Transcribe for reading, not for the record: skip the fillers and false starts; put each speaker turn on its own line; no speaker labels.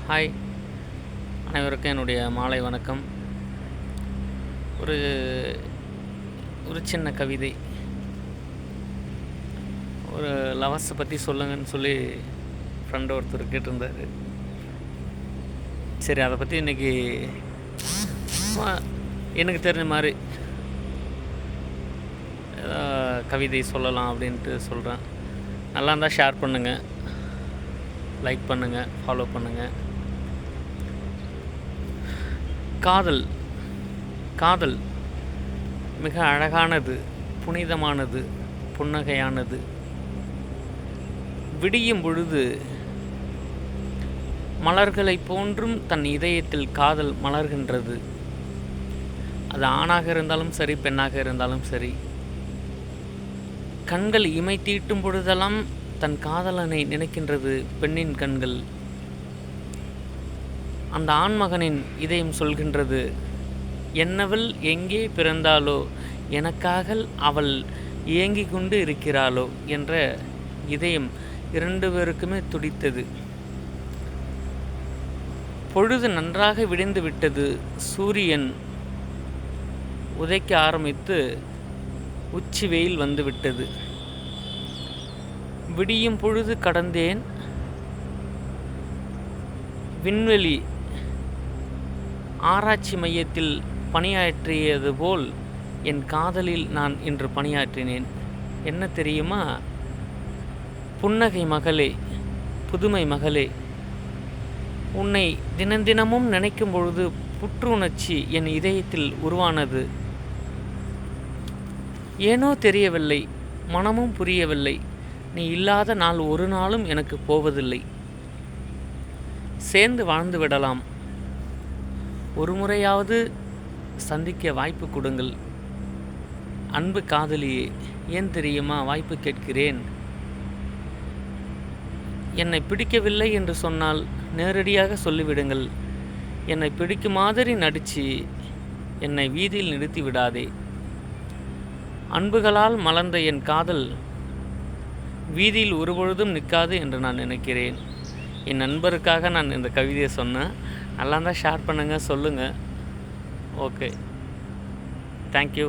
Hi, அனைவருக்கும் என்னுடைய மாலை வணக்கம். ஒரு ஒரு சின்ன கவிதை. ஒரு லவர்ஸை பற்றி சொல்லுங்கன்னு சொல்லி ஃப்ரெண்டு ஒருத்தர் கேட்டிருந்தார். சரி, அதை பற்றி இன்றைக்கி எனக்கு தெரிஞ்ச மாதிரி கவிதை சொல்லலாம் அப்படின்ட்டு சொல்கிறேன். நல்லா இருந்தால் ஷேர் பண்ணுங்கள், லைக் பண்ணுங்கள், ஃபாலோ பண்ணுங்கள். காதல் மிக அழகானது, புனிதமானது, புன்னகையானது. விடியும் பொழுது மலர்களைப் போன்றும் தன் இதயத்தில் காதல் மலர்கின்றது. அது ஆணாக இருந்தாலும் சரி, பெண்ணாக இருந்தாலும் சரி. கண்கள் இமை தீட்டும் பொழுதெல்லாம் தன் காதலனை நினைக்கின்றது பெண்ணின் கண்கள். அந்த ஆண்மகனின் இதயம் சொல்கின்றது, என்னவள் எங்கே பிறந்தாளோ, எனக்காக அவள் ஏங்கிக் கொண்டு இருக்கிறாளோ என்ற இதயம் இரண்டு பேருக்குமே துடித்தது. பொழுது நன்றாக விடிந்து விட்டது. சூரியன் உதைக்க ஆரம்பித்து உச்சி வெயில் வந்துவிட்டது. விடியும் பொழுது கடந்தேன். விண்வெளி ஆராய்ச்சி மையத்தில் பணியாற்றியது போல் என் காதலில் நான் இன்று பணியாற்றினேன். என்ன தெரியுமா? புன்னகை மகளே, புதுமை மகளே, உன்னை தினந்தினமும் நினைக்கும் பொழுது புற்றுணர்ச்சி என் இதயத்தில் உருவானது. ஏனோ தெரியவில்லை, மனமும் புரியவில்லை. நீ இல்லாத நாள் ஒரு நாளும் எனக்கு போவதில்லை. சேர்ந்து வாழ்ந்து விடலாம். ஒரு முறையாவது சந்திக்க வாய்ப்பு கொடுங்கள். அன்பு காதலியே, ஏன் தெரியுமா வாய்ப்பு கேட்கிறேன்? என்னை பிடிக்கவில்லை என்று சொன்னால் நேரடியாக சொல்லிவிடுங்கள். என்னை பிடிக்கும் மாதிரி நடித்து என்னை வீதியில் நிறுத்தி விடாதே. அன்புகளால் மலர்ந்த என் காதல் வீதியில் ஒருபொழுதும் நிற்காது என்று நான் நினைக்கிறேன். என் நண்பருக்காக நான் இந்த கவிதையை சொன்னேன். நல்லா இருந்தால் ஷேர் பண்ணுங்கள், சொல்லுங்கள். Okay, thank you.